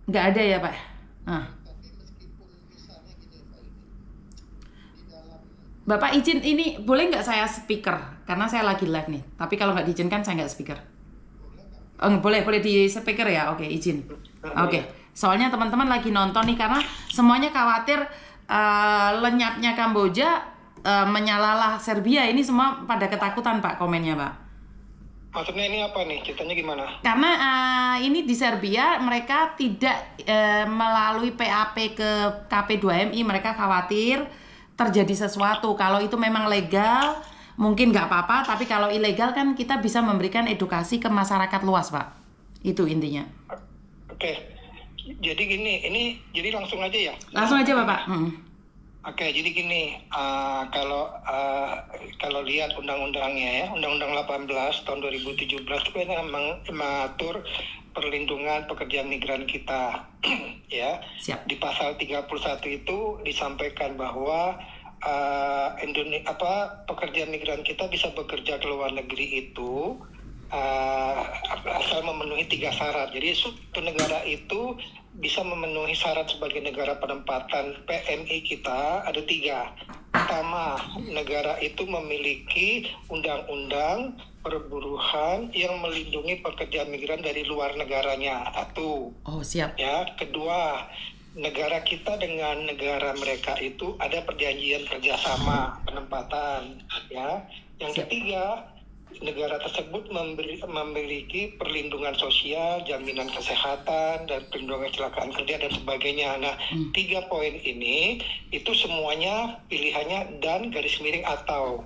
Nggak ada ya Pak? Nah, Tapi meskipun misalnya gini Pak ini, di dalam Bapak izin ini boleh nggak saya speaker? Karena saya lagi live nih. Tapi kalau nggak diizinkan saya nggak speaker. boleh nggak? Oh, boleh, boleh di speaker ya? Oke, izin. Oke, Boleh. soalnya teman-teman lagi nonton nih karena semuanya khawatir lenyapnya Kamboja menyalalah Serbia. Ini semua pada ketakutan Pak komennya Pak. Maksudnya ini apa nih? Ceritanya gimana? Karena ini di Serbia mereka tidak melalui PAP ke KP2MI, mereka khawatir terjadi sesuatu. Kalau itu memang legal, mungkin nggak apa-apa. Tapi kalau ilegal kan kita bisa memberikan edukasi ke masyarakat luas, Pak. Itu intinya. Oke. Jadi gini, ini jadi langsung aja ya? Langsung aja, Bapak. Oke, jadi gini, kalau lihat undang-undangnya ya, Undang-Undang 18 tahun 2017 itu kan memang mengatur perlindungan pekerja migran kita, ya. Siap. Di pasal 31 itu disampaikan bahwa pekerja migran kita bisa bekerja ke luar negeri itu asal memenuhi 3 syarat. Jadi suatu negara itu bisa memenuhi syarat sebagai negara penempatan PMI kita ada 3. Pertama, negara itu memiliki undang-undang perburuhan yang melindungi pekerja migran dari luar negaranya. 1. Oh, siap. Ya, kedua, negara kita dengan negara mereka itu ada perjanjian kerjasama penempatan. Ya, yang Siap. ketiga, negara tersebut memiliki perlindungan sosial, jaminan kesehatan, dan perlindungan kecelakaan kerja dan sebagainya. Nah, 3 poin ini itu semuanya pilihannya dan garis miring atau.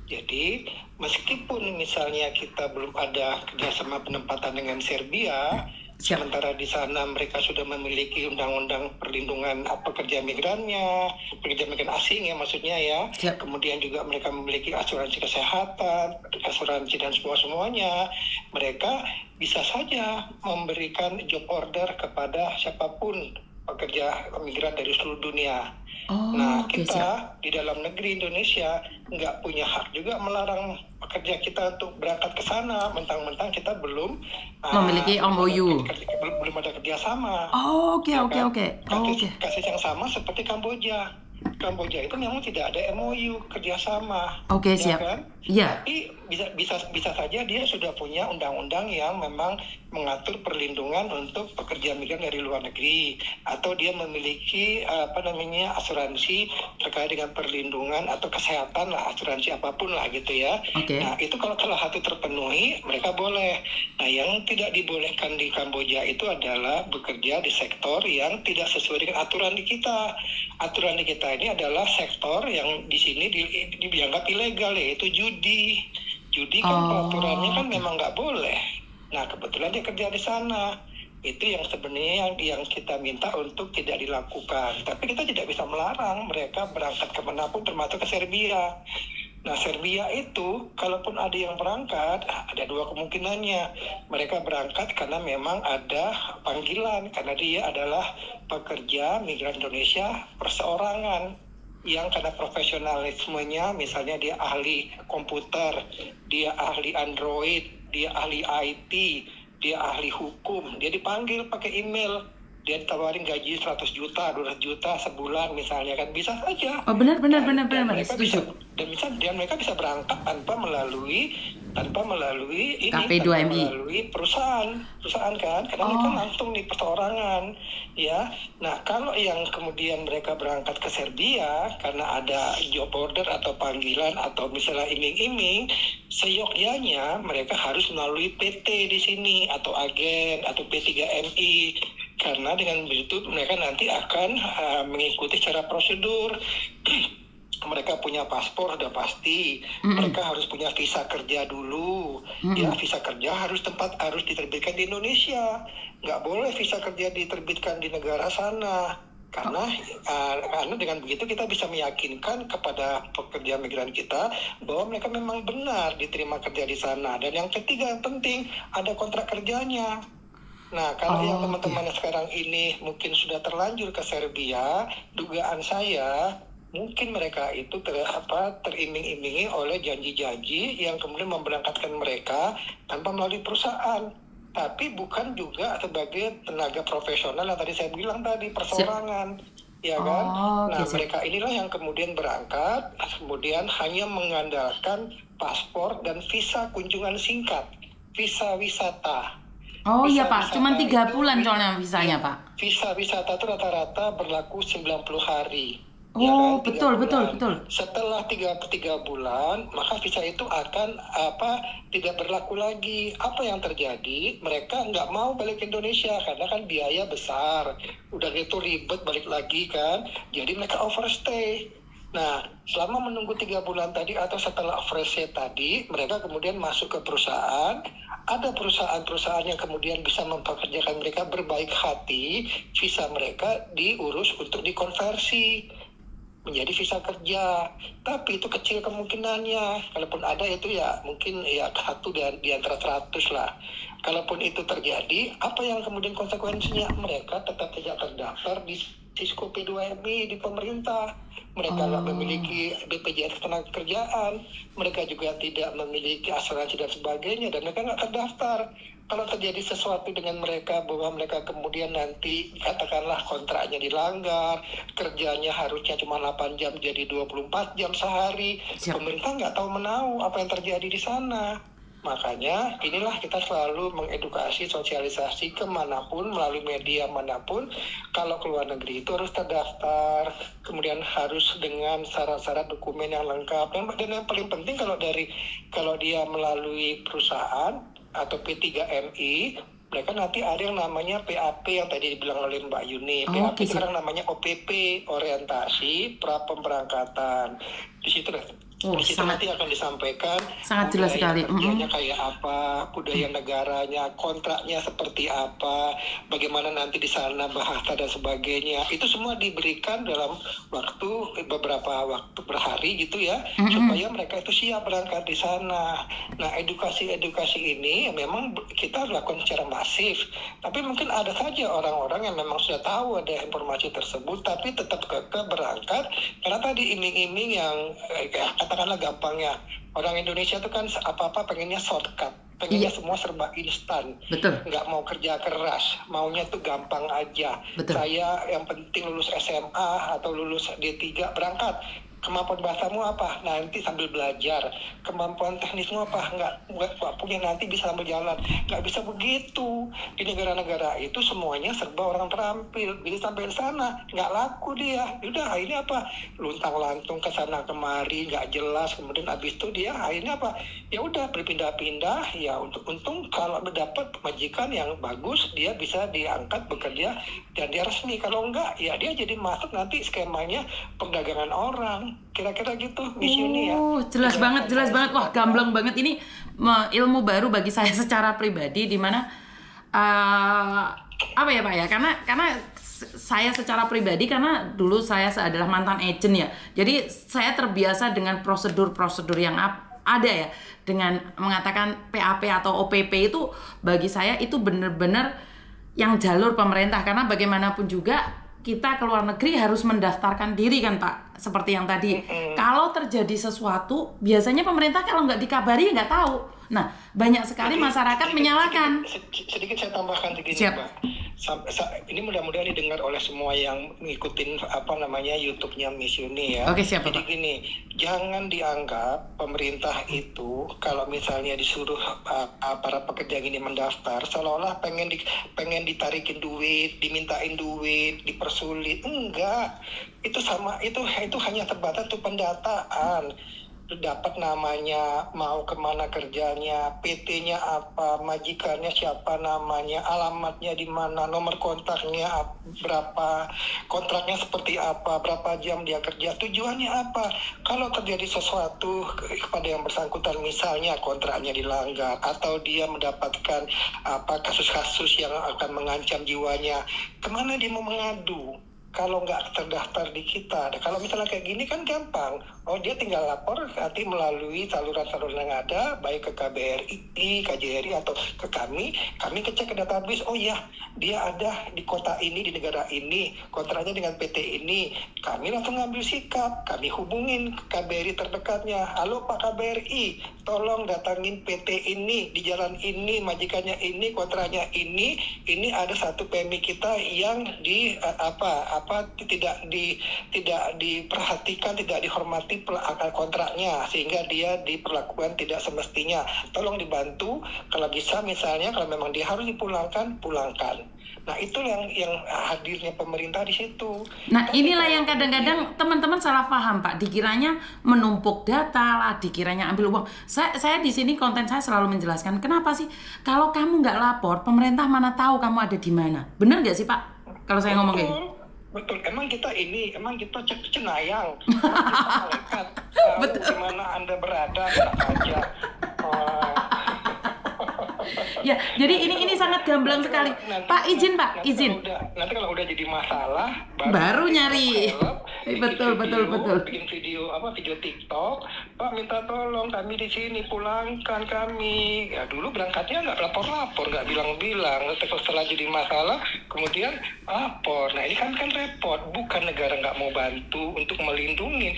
Jadi, meskipun misalnya kita belum ada kerjasama penempatan dengan Serbia, Siap. sementara di sana mereka sudah memiliki undang-undang perlindungan pekerja migrannya, pekerja migran asing ya maksudnya ya. Siap. Kemudian juga mereka memiliki asuransi kesehatan, asuransi dan semuanya. Mereka bisa saja memberikan job order kepada siapapun pekerja migran dari seluruh dunia. Oh, Nah, oke, kita siap. di dalam negeri Indonesia nggak punya hak juga melarang pekerja kita untuk berangkat ke sana, mentang-mentang kita belum Memiliki MOU. belum ada kerjasama. Oh, oke, Ya oke, kan? oke. Oh, oke. Kasus yang sama seperti Kamboja. Kamboja itu memang tidak ada MOU kerjasama. Oke, Ya siap. kan? Iya. Tapi bisa saja dia sudah punya undang-undang yang memang mengatur perlindungan untuk pekerja migran dari luar negeri, atau dia memiliki asuransi terkait dengan perlindungan atau kesehatan lah, asuransi apapun lah gitu ya. Oke. Nah, itu kalau salah satu terpenuhi mereka boleh. Nah, yang tidak dibolehkan di Kamboja itu adalah bekerja di sektor yang tidak sesuai dengan aturan di kita. Aturan di kita ini adalah sektor yang di sini dianggap ilegal, yaitu judi. Judi kan peraturannya kan memang nggak boleh. Nah, kebetulan dia kerja di sana. Itu yang sebenarnya yang kita minta untuk tidak dilakukan. Tapi kita tidak bisa melarang mereka berangkat kemanapun, termasuk ke Serbia. Nah, Serbia itu, kalaupun ada yang berangkat, ada 2 kemungkinannya. Mereka berangkat karena memang ada panggilan, karena dia adalah pekerja migran Indonesia perseorangan, yang karena profesionalismenya, misalnya dia ahli komputer, dia ahli Android, dia ahli IT, dia ahli hukum, dia dipanggil pakai email, dia ditawarin gaji 100 juta, 200 juta sebulan misalnya, kan bisa saja. Oh, benar. Setuju. Setuju. Dan mereka bisa berangkat tanpa melalui ini, KP2MI. tanpa melalui perusahaan kan, karena mereka langsung di perseorangan, ya. Nah, kalau yang kemudian mereka berangkat ke Serbia karena ada job order atau panggilan atau misalnya iming-iming, seyogyanya mereka harus melalui PT di sini atau agen atau P3MI. Karena dengan begitu mereka nanti akan mengikuti secara prosedur. Mereka punya paspor sudah pasti. Mereka harus punya visa kerja dulu. Ya, visa kerja harus diterbitkan di Indonesia. Nggak boleh visa kerja diterbitkan di negara sana. Karena dengan begitu kita bisa meyakinkan kepada pekerja migran kita bahwa mereka memang benar diterima kerja di sana. Dan yang ketiga yang penting, ada kontrak kerjanya. Nah, kalau yang teman-teman sekarang ini mungkin sudah terlanjur ke Serbia, dugaan saya mungkin mereka itu teriming-imingi oleh janji-janji yang kemudian memberangkatkan mereka tanpa melalui perusahaan. tapi bukan juga sebagai tenaga profesional yang tadi saya bilang tadi, persorangan. Ya kan? Nah, mereka inilah yang kemudian berangkat, kemudian hanya mengandalkan paspor dan visa kunjungan singkat, visa wisata. Oh iya Pak, cuma 3 bulan soalnya visanya Pak. Visa wisata itu rata-rata berlaku 90 hari. Oh ya kan? betul. Setelah 3 bulan, maka visa itu akan tidak berlaku lagi. Apa yang terjadi? Mereka nggak mau balik ke Indonesia karena kan biaya besar. Udah gitu ribet balik lagi kan. Jadi mereka overstay. Nah, selama menunggu 3 bulan tadi atau setelah overstay tadi, mereka kemudian masuk ke perusahaan. Ada perusahaan-perusahaan yang kemudian bisa mempekerjakan mereka berbaik hati, visa mereka diurus untuk dikonversi menjadi visa kerja, tapi itu kecil kemungkinannya. Kalaupun ada itu ya mungkin ya 1 di antara 100 lah. Kalaupun itu terjadi, apa yang kemudian konsekuensinya? Mereka tetap tidak terdaftar di Sisco P2MI di pemerintah. Mereka nggak memiliki BPJS Ketenagakerjaan, mereka juga tidak memiliki asuransi dan sebagainya, dan mereka nggak terdaftar. Kalau terjadi sesuatu dengan mereka, bahwa mereka kemudian nanti katakanlah kontraknya dilanggar, kerjanya harusnya cuma 8 jam jadi 24 jam sehari, pemerintah nggak tahu menahu apa yang terjadi di sana. Makanya inilah kita selalu mengedukasi, sosialisasi kemanapun, melalui media manapun, kalau ke luar negeri itu harus terdaftar, kemudian harus dengan syarat-syarat dokumen yang lengkap, dan yang paling penting kalau dia melalui perusahaan atau P3MI, mereka nanti ada yang namanya PAP yang tadi dibilang oleh Mbak Yuni. PAP sekarang namanya OPP, orientasi pra pemberangkatan. Di situ nanti akan disampaikan sangat jelas sekali. Kerjanya kayak apa, budaya negaranya, kontraknya seperti apa, bagaimana nanti di sana bahasa dan sebagainya. Itu semua diberikan dalam beberapa waktu berhari gitu ya, supaya mereka itu siap berangkat di sana. Nah, edukasi ini memang kita lakukan secara masif, tapi mungkin ada saja orang-orang yang memang sudah tahu ada informasi tersebut, tapi tetap kekeh berangkat karena tadi iming-iming yang katakanlah gampangnya, orang Indonesia itu kan apa-apa pengennya shortcut, pengennya semua serba instan. Betul. Nggak mau kerja keras, maunya tuh gampang aja. Betul. Saya yang penting lulus SMA atau lulus D3 berangkat. Kemampuan bahasamu apa? Nanti sambil belajar. Kemampuan teknismu apa? Nggak punya, nanti bisa sambil jalan. Nggak bisa begitu. Di negara-negara itu semuanya serba orang terampil. Jadi sampai sana nggak laku dia. Udah akhirnya apa? Luntang-lantung ke sana kemari, nggak jelas. Kemudian abis itu dia akhirnya apa? Ya udah berpindah-pindah. Ya untung kalau mendapat majikan yang bagus, dia bisa diangkat bekerja dan dia resmi. Kalau enggak, ya dia jadi masuk nanti skemanya perdagangan orang. Kira-kira gitu Miss Yuni ya. Jelas banget. Wah, gamblang banget ini, ilmu baru bagi saya secara pribadi, di mana apa ya Pak ya? Karena saya secara pribadi, karena dulu saya adalah mantan agent ya. Jadi saya terbiasa dengan prosedur-prosedur yang ada ya, dengan mengatakan PAP atau OPP itu bagi saya itu benar-benar yang jalur pemerintah, karena bagaimanapun juga kita ke luar negeri harus mendaftarkan diri kan Pak, seperti yang tadi. Kalau terjadi sesuatu, biasanya pemerintah kalau nggak dikabari nggak tahu. Nah, banyak sekali masyarakat menyalahkan. Sedikit saya tambahkan begini Pak. Ini mudah-mudahan didengar oleh semua yang ngikutin YouTube-nya Miss Yuni ya. Oke, siap Jadi Pak. gini, jangan dianggap pemerintah itu kalau misalnya disuruh para pekerja ini mendaftar seolah-olah pengen ditarikin duit, dimintain duit, dipersulit. Enggak. Itu hanya terbatas tuh pendataan. Dapat namanya, mau kemana kerjanya, PT-nya apa, majikannya siapa namanya, alamatnya di mana, nomor kontaknya berapa, kontraknya seperti apa, berapa jam dia kerja, tujuannya apa. Kalau terjadi sesuatu kepada yang bersangkutan, misalnya kontraknya dilanggar atau dia mendapatkan kasus-kasus yang akan mengancam jiwanya, kemana dia mau mengadu? Kalau nggak terdaftar di kita, kalau misalnya kayak gini kan gampang, Oh, dia tinggal lapor nanti melalui saluran-saluran yang ada, baik ke KBRI, KJRI atau ke kami ngecek ke database. Oh ya, dia ada di kota ini, di negara ini, kontraknya dengan PT ini. Kami langsung ngambil sikap, kami hubungin ke KBRI terdekatnya. Halo Pak KBRI, tolong datangin PT ini di jalan ini, majikannya ini, kontraknya ini ada satu PMI kita yang tidak diperhatikan, tidak dihormati kontraknya, sehingga dia diperlakukan tidak semestinya. Tolong dibantu, kalau bisa misalnya kalau memang dia harus dipulangkan, pulangkan. Nah, itu yang hadirnya pemerintah di situ. Nah, inilah yang kadang-kadang teman-teman salah paham, Pak. Dikiranya menumpuk data lah, dikiranya ambil uang. Saya di sini konten saya selalu menjelaskan, kenapa sih kalau kamu nggak lapor, pemerintah mana tahu kamu ada di mana? Benar nggak sih, Pak? Kalau saya ngomong kayak gitu. Betul, emang kita cenayang, emang kita malaikat, tahu di mana Anda berada, enak aja. Ya, jadi ini sangat gamblang sekali. Pak, izin. Nanti kalau udah jadi masalah, baru nyari. Betul. Bikin video TikTok, Pak minta tolong kami di sini, pulangkan kami. Ya dulu berangkatnya nggak lapor-lapor, nggak bilang-bilang. Setelah jadi masalah, kemudian lapor. Nah ini kan repot. Bukan negara nggak mau bantu untuk melindungi.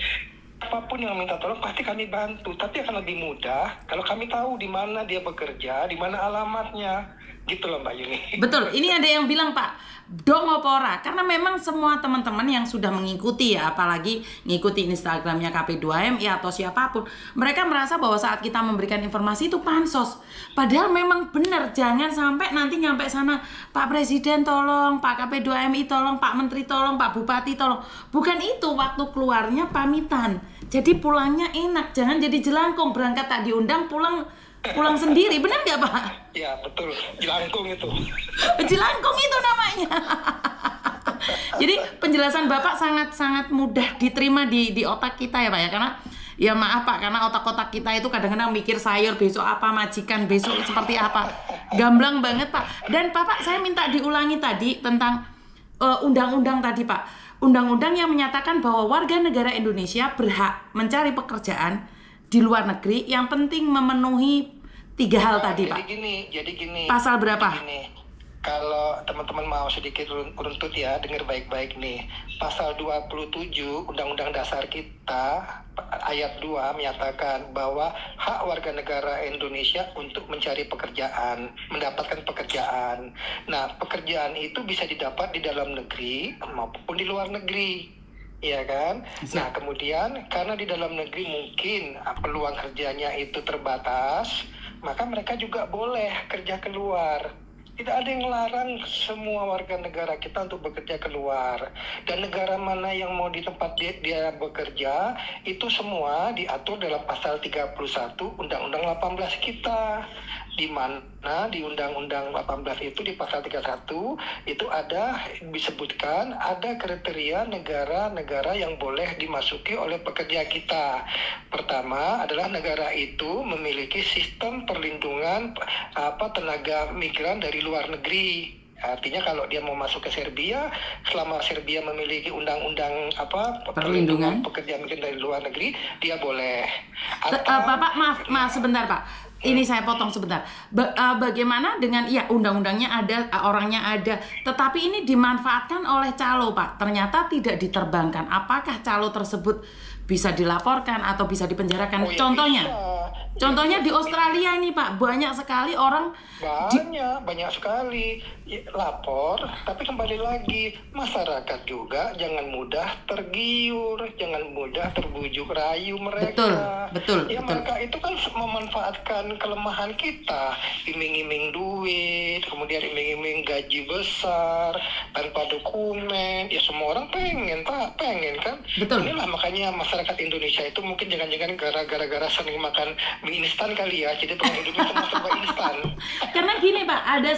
Apapun yang minta tolong pasti kami bantu, tapi akan lebih mudah kalau kami tahu di mana dia bekerja, di mana alamatnya, gitu loh Mbak Yuni. Betul, ini ada yang bilang Pak, dongopora, karena memang semua teman-teman yang sudah mengikuti ya, apalagi ngikuti Instagramnya KP2MI atau siapapun, mereka merasa bahwa saat kita memberikan informasi itu pansos. Padahal memang benar, jangan sampai nanti nyampe sana, Pak Presiden tolong, Pak KP2MI tolong, Pak Menteri tolong, Pak Bupati tolong. Bukan itu, waktu keluarnya pamitan. Jadi pulangnya enak, jangan jadi jelangkung, berangkat tak diundang, pulang sendiri, benar nggak Pak? Ya betul, jelangkung itu. Jelangkung itu namanya. Jadi penjelasan Bapak sangat mudah diterima di otak kita ya Pak ya, karena ya maaf Pak, karena otak-otak kita itu kadang-kadang mikir sayur besok apa, majikan besok seperti apa, gamblang banget Pak. Dan Bapak, saya minta diulangi tadi tentang undang-undang tadi Pak. Undang-undang yang menyatakan bahwa warga negara Indonesia berhak mencari pekerjaan di luar negeri yang penting memenuhi 3 hal tadi Pak. Jadi gini. Pasal berapa? Kalau teman-teman mau sedikit runtut ya, dengar baik-baik nih. Pasal 27 Undang-Undang Dasar kita ayat 2 menyatakan bahwa hak warga negara Indonesia untuk mencari pekerjaan, mendapatkan pekerjaan. Nah, pekerjaan itu bisa didapat di dalam negeri maupun di luar negeri. Iya kan? Nah, kemudian karena di dalam negeri mungkin peluang kerjanya itu terbatas, maka mereka juga boleh kerja keluar. Tidak ada yang melarang semua warga negara kita untuk bekerja keluar. Dan negara mana yang mau di tempat dia bekerja, itu semua diatur dalam pasal 31 Undang-Undang 18 kita. Di mana di Undang-Undang 18 itu di pasal 31 itu ada disebutkan ada kriteria negara-negara yang boleh dimasuki oleh pekerja kita. Pertama adalah negara itu memiliki sistem perlindungan tenaga migran dari luar negeri. Artinya kalau dia mau masuk ke Serbia, selama Serbia memiliki undang-undang perlindungan pekerja migran dari luar negeri, dia boleh. Bapak maaf sebentar Pak. Ini saya potong sebentar. Bagaimana dengan undang-undangnya ada, orangnya ada, tetapi ini dimanfaatkan oleh calo Pak. Ternyata tidak diterbangkan. Apakah calo tersebut bisa dilaporkan atau bisa dipenjarakan? Contohnya di Australia ini Pak, banyak sekali orang banyak sekali lapor, tapi kembali lagi masyarakat juga jangan mudah tergiur, jangan mudah terbujuk rayu mereka. Betul. Mereka itu kan memanfaatkan kelemahan kita, iming-iming duit, kemudian iming-iming gaji besar tanpa dokumen. Ya semua orang pengen kan? Betul. Inilah makanya masyarakat Indonesia itu mungkin jangan-jangan gara-gara sering makan mie instan kali ya, jadi pengen hidupnya semua serba instan. Karena gini Pak, ada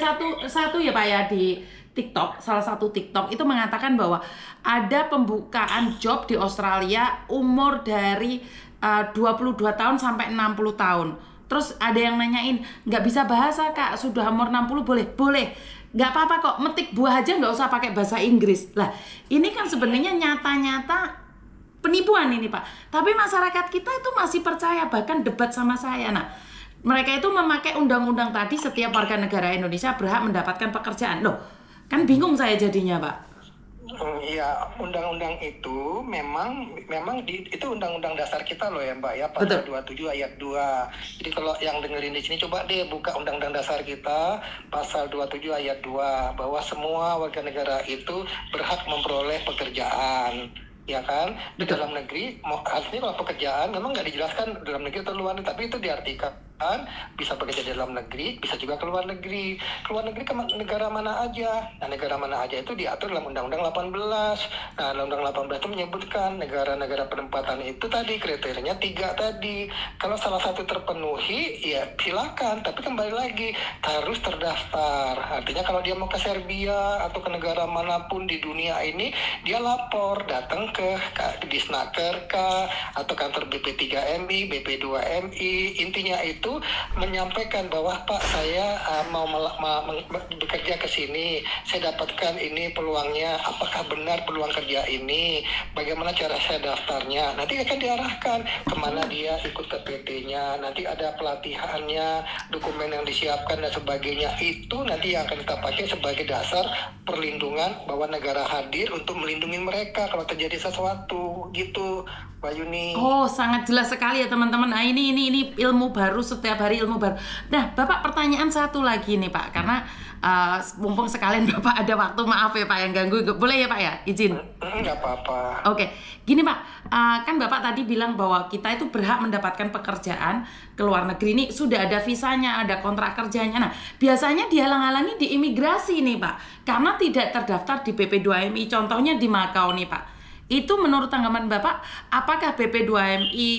satu ya Pak ya di TikTok, salah satu TikTok itu mengatakan bahwa ada pembukaan job di Australia umur dari 22 tahun sampai 60 tahun. Terus ada yang nanyain, nggak bisa bahasa Kak, sudah umur 60 boleh? Boleh. Nggak apa-apa kok, metik buah aja nggak usah pakai bahasa Inggris. Lah, ini kan sebenarnya nyata-nyata penipuan ini Pak. Tapi masyarakat kita itu masih percaya, bahkan debat sama saya. Nah, mereka itu memakai undang-undang tadi, setiap warga negara Indonesia berhak mendapatkan pekerjaan. Loh, kan bingung saya jadinya Pak. Iya, undang-undang itu memang itu undang-undang dasar kita loh ya Mbak ya, pasal 27 ayat 2. Jadi kalau yang dengerin di sini coba deh buka undang-undang dasar kita pasal 27 ayat 2, bahwa semua warga negara itu berhak memperoleh pekerjaan. Ya kan, di dalam negeri, artinya kalau pekerjaan memang nggak dijelaskan dalam negeri atau luar negeri, tapi itu diartikan bisa bekerja di dalam negeri, bisa juga ke luar negeri. Keluar negeri ke negara mana aja. Nah, negara mana aja itu diatur dalam Undang-Undang 18. Nah, Undang-Undang 18 itu menyebutkan negara-negara penempatan itu tadi, kriterianya 3 tadi. Kalau salah satu terpenuhi, ya silakan. Tapi kembali lagi, harus terdaftar. Artinya kalau dia mau ke Serbia atau ke negara manapun di dunia ini, dia lapor, datang ke Disnaker atau kantor BP3MI, BP2MI. Intinya itu menyampaikan bahwa Pak, saya mau bekerja ke sini, saya dapatkan ini peluangnya, apakah benar peluang kerja ini, bagaimana cara saya daftarnya, nanti akan diarahkan kemana dia ikut ke PT-nya, nanti ada pelatihannya, dokumen yang disiapkan dan sebagainya. Itu nanti yang akan kita pakai sebagai dasar perlindungan, bahwa negara hadir untuk melindungi mereka kalau terjadi sesuatu gitu, Mbak Yuni. Oh, sangat jelas sekali ya teman-teman. Nah, ini ilmu baru, setiap hari ilmu baru. Nah, Bapak, pertanyaan satu lagi nih Pak, karena mumpung sekalian Bapak ada waktu, maaf ya Pak yang ganggu, boleh ya Pak ya, izin? Nggak apa-apa. Oke, gini Pak, kan Bapak tadi bilang bahwa kita itu berhak mendapatkan pekerjaan ke luar negeri. Ini sudah ada visanya, ada kontrak kerjanya. Nah, biasanya dihalang-halangi di imigrasi nih Pak, karena tidak terdaftar di BP2MI, contohnya di Makau nih Pak. Itu menurut tanggapan Bapak, apakah BP2MI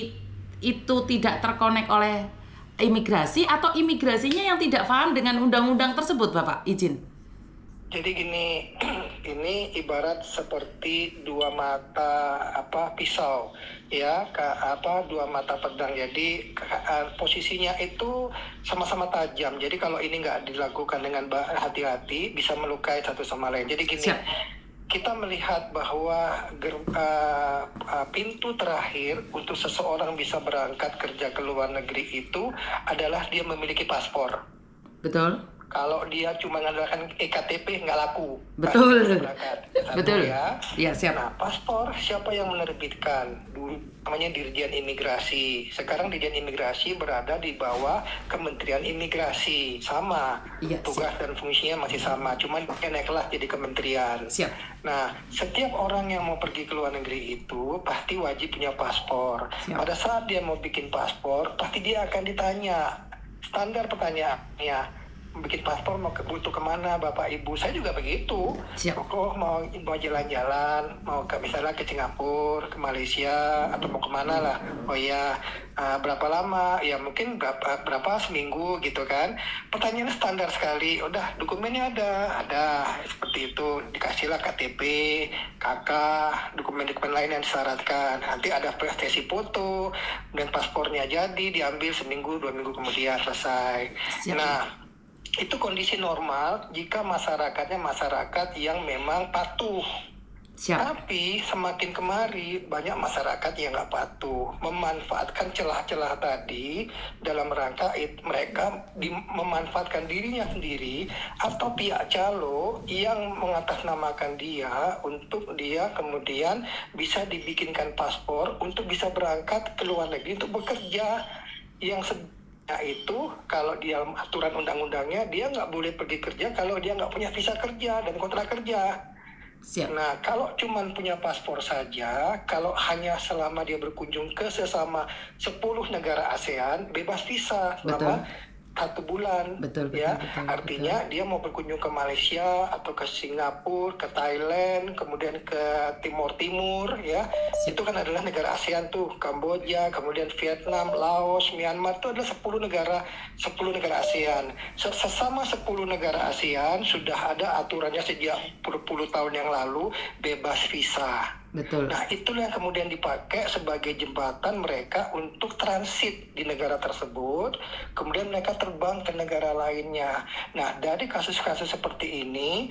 itu tidak terkonek oleh imigrasi, atau imigrasinya yang tidak paham dengan undang-undang tersebut Bapak? Izin. Jadi gini, ini ibarat seperti dua mata pisau, ya, dua mata pedang. Jadi posisinya itu sama-sama tajam. Jadi kalau ini nggak dilakukan dengan hati-hati, bisa melukai satu sama lain. Jadi gini. Siap. Kita melihat bahwa pintu terakhir untuk seseorang bisa berangkat kerja ke luar negeri itu adalah dia memiliki paspor. Betul. Kalau dia cuma mengandalkan EKTP nggak laku. Betul. Betul. Ya. Ya, siap. Nah, paspor siapa yang menerbitkan? Dulu namanya Dirjen Imigrasi. Sekarang Dirjen Imigrasi berada di bawah Kementerian Imigrasi. Sama. Ya, tugas siap. Dan fungsinya masih sama. Cuman naik kelas jadi kementerian. Siap. Nah, setiap orang yang mau pergi ke luar negeri itu pasti wajib punya paspor. Siap. Pada saat dia mau bikin paspor, pasti dia akan ditanya. Standar pertanyaannya, bikin paspor mau butuh kemana Bapak Ibu? Saya juga begitu. Oh, mau jalan-jalan, mau misalnya ke Singapura, ke Malaysia, atau mau kemana lah. Oh ya, berapa lama? Ya mungkin berapa seminggu gitu kan. Pertanyaannya standar sekali. Udah, dokumennya ada seperti itu. Dikasihlah KTP, KK, dokumen-dokumen lain yang disyaratkan. Nanti ada sesi foto dan paspornya jadi diambil seminggu 2 minggu kemudian selesai. Siap. Nah, itu kondisi normal jika masyarakatnya masyarakat yang memang patuh. Siap. Tapi semakin kemari banyak masyarakat yang nggak patuh, memanfaatkan celah-celah tadi dalam rangka mereka memanfaatkan dirinya sendiri atau pihak calo yang mengatasnamakan dia untuk dia kemudian bisa dibikinkan paspor untuk bisa berangkat ke luar negeri untuk bekerja. Yang itu kalau dia aturan undang-undangnya dia nggak boleh pergi kerja kalau dia nggak punya visa kerja dan kontrak kerja. Siap. Nah, kalau cuman punya paspor saja, kalau hanya selama dia berkunjung ke sesama 10 negara ASEAN, bebas visa selama 1 bulan. Betul, ya. Artinya dia mau berkunjung ke Malaysia atau ke Singapura, ke Thailand, kemudian ke Timur ya. Siap. Itu kan adalah negara ASEAN tuh, Kamboja, kemudian Vietnam, Laos, Myanmar, itu adalah 10 negara ASEAN. Sesama 10 negara ASEAN sudah ada aturannya sejak puluh tahun yang lalu, bebas visa. Betul. Nah, itulah yang kemudian dipakai sebagai jembatan mereka untuk transit di negara tersebut, kemudian mereka terbang ke negara lainnya. Nah, dari kasus-kasus seperti ini,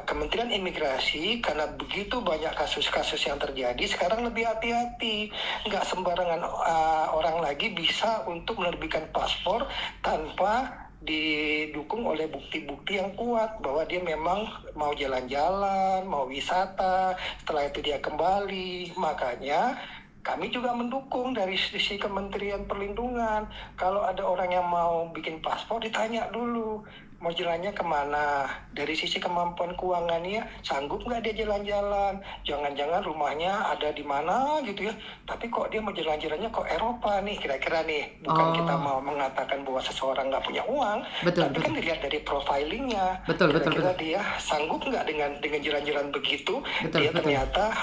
Kementerian Imigrasi, karena begitu banyak kasus-kasus yang terjadi, sekarang lebih hati-hati. Nggak sembarangan orang lagi bisa untuk menerbitkan paspor tanpa didukung oleh bukti-bukti yang kuat bahwa dia memang mau jalan-jalan, mau wisata, setelah itu dia kembali. Makanya kami juga mendukung dari sisi Kementerian Perlindungan. Kalau ada orang yang mau bikin paspor, ditanya dulu mau jalannya kemana. Dari sisi kemampuan keuangannya, sanggup nggak dia jalan-jalan? Jangan-jangan rumahnya ada di mana gitu ya. Tapi kok dia mau jalan-jalannya kok Eropa nih, kira-kira nih. Bukan kita mau mengatakan bahwa seseorang nggak punya uang, tapi kan dilihat dari profilingnya. Kira-kira dia sanggup nggak dengan jalan-jalan begitu? Dia ternyata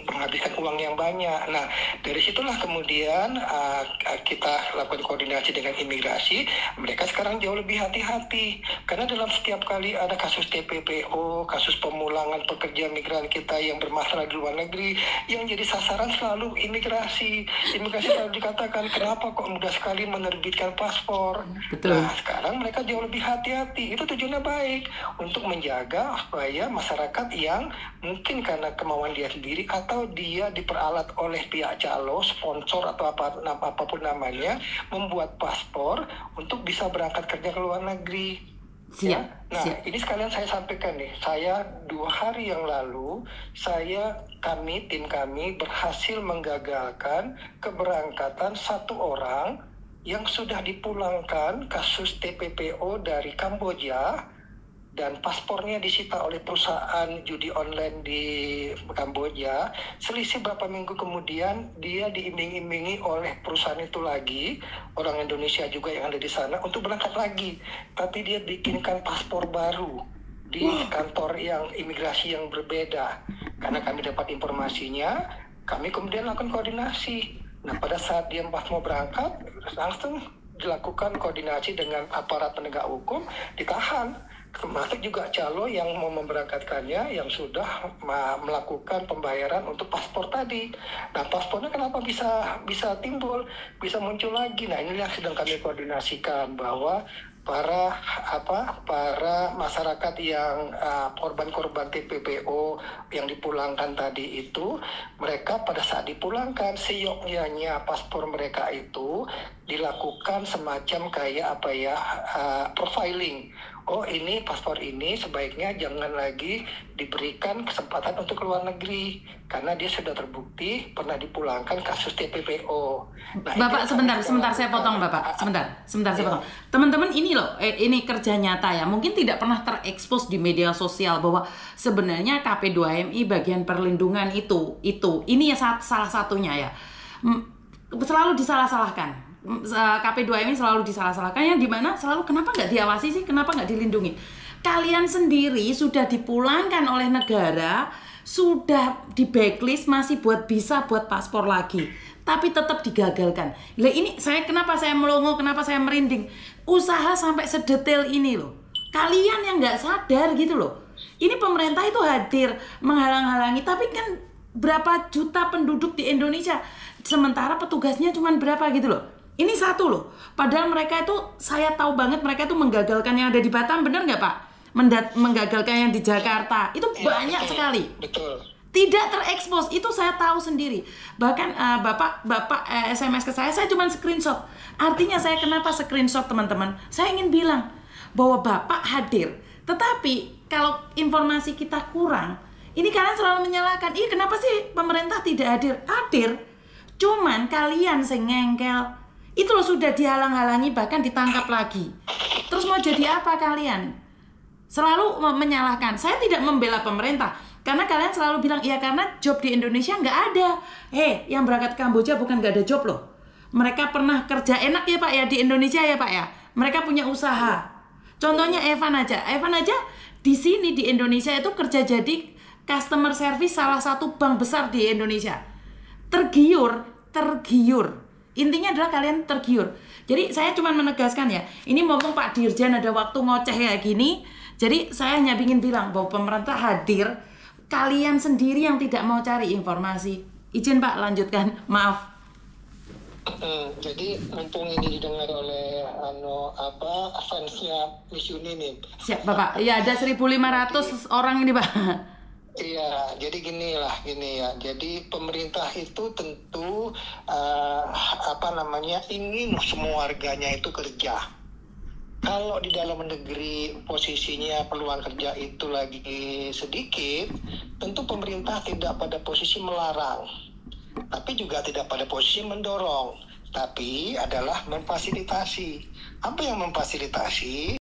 menghabiskan uang yang banyak. Nah, dari situlah kemudian kita lakukan koordinasi dengan imigrasi. Mereka sekarang jauh lebih hati-hati. Karena dalam setiap kali ada kasus TPPO, kasus pemulangan pekerja migran kita yang bermasalah di luar negeri, yang jadi sasaran selalu imigrasi. Imigrasi selalu dikatakan, kenapa kok mudah sekali menerbitkan paspor? Betul. Nah, sekarang mereka jauh lebih hati-hati. Itu tujuannya baik, untuk menjaga supaya masyarakat yang mungkin karena kemauan dia sendiri atau dia diperalat oleh pihak calo, sponsor atau apapun namanya, membuat paspor untuk bisa berangkat kerja ke luar negeri. Siap. Nah, ini sekalian saya sampaikan nih. Saya 2 hari yang lalu, tim kami berhasil menggagalkan keberangkatan 1 orang yang sudah dipulangkan kasus TPPO dari Kamboja, dan paspornya disita oleh perusahaan judi online di Kamboja. Selisih berapa minggu kemudian dia diiming-imingi oleh perusahaan itu lagi, orang Indonesia juga yang ada di sana, untuk berangkat lagi. Tapi dia bikinkan paspor baru di kantor yang imigrasi yang berbeda. Karena kami dapat informasinya, kami kemudian lakukan koordinasi. Nah, pada saat dia mau berangkat, langsung dilakukan koordinasi dengan aparat penegak hukum, ditahan. Termasuk juga calo yang mau memberangkatkannya yang sudah melakukan pembayaran untuk paspor tadi. Nah, paspornya kenapa bisa timbul, bisa muncul lagi? Nah, ini yang sedang kami koordinasikan bahwa para masyarakat yang korban-korban TPPO yang dipulangkan tadi itu, mereka pada saat dipulangkan seyogyanya paspor mereka itu dilakukan semacam kayak profiling. Oh, ini paspor ini sebaiknya jangan lagi diberikan kesempatan untuk keluar negeri karena dia sudah terbukti pernah dipulangkan kasus TPPO. Nah, Bapak sebentar saya potong Bapak. Sebentar saya potong. Teman-teman, ini loh, ini kerja nyata ya. Mungkin tidak pernah terekspos di media sosial bahwa sebenarnya KP2MI bagian perlindungan itu. Ini ya salah satunya ya. Selalu disalah-salahkan. KP2MI selalu disalah-salahkan, yang dimana selalu kenapa nggak diawasi sih, kenapa nggak dilindungi. Kalian sendiri sudah dipulangkan oleh negara, sudah di backlist, masih bisa buat paspor lagi, tapi tetap digagalkan. Lah ini kenapa saya melongo, kenapa saya merinding. Usaha sampai sedetail ini loh, kalian yang nggak sadar gitu loh. Ini pemerintah itu hadir menghalang-halangi, tapi kan berapa juta penduduk di Indonesia, sementara petugasnya cuma berapa gitu loh. Ini satu loh, padahal mereka itu, saya tahu banget mereka itu menggagalkan yang ada di Batam, benar nggak Pak? Menggagalkan yang di Jakarta, itu ya, banyak sekali. Betul. Tidak terekspos, itu saya tahu sendiri. Bahkan Bapak SMS ke saya cuma screenshot. Artinya saya kenapa screenshot teman-teman? Saya ingin bilang bahwa Bapak hadir, tetapi kalau informasi kita kurang, ini kalian selalu menyalahkan, kenapa sih pemerintah tidak hadir? Hadir, cuman kalian ngengkel. Itu loh, sudah dihalang-halangi, bahkan ditangkap lagi. Terus mau jadi apa kalian? Selalu menyalahkan. Saya tidak membela pemerintah, karena kalian selalu bilang, iya karena job di Indonesia nggak ada. Yang berangkat ke Kamboja bukan nggak ada job loh. Mereka pernah kerja enak ya Pak ya di Indonesia ya Pak ya. Mereka punya usaha. Contohnya Evan aja di sini di Indonesia itu kerja jadi customer service salah satu bank besar di Indonesia. Tergiur. Intinya adalah kalian tergiur. Jadi saya cuma menegaskan ya, ini mumpung Pak Dirjen ada waktu ngoceh kayak gini, jadi saya hanya ingin bilang bahwa pemerintah hadir kalian sendiri yang tidak mau cari informasi. Izin Pak, lanjutkan. Maaf. Jadi mumpung ini didengar oleh fansnya Miss Yuni nih. Siap Bapak. Ya ada 1.500 orang ini Pak. Iya, jadi gini ya. Jadi pemerintah itu tentu ingin semua warganya itu kerja. Kalau di dalam negeri posisinya peluang kerja itu lagi sedikit, tentu pemerintah tidak pada posisi melarang, tapi juga tidak pada posisi mendorong, tapi adalah memfasilitasi. Apa yang memfasilitasi?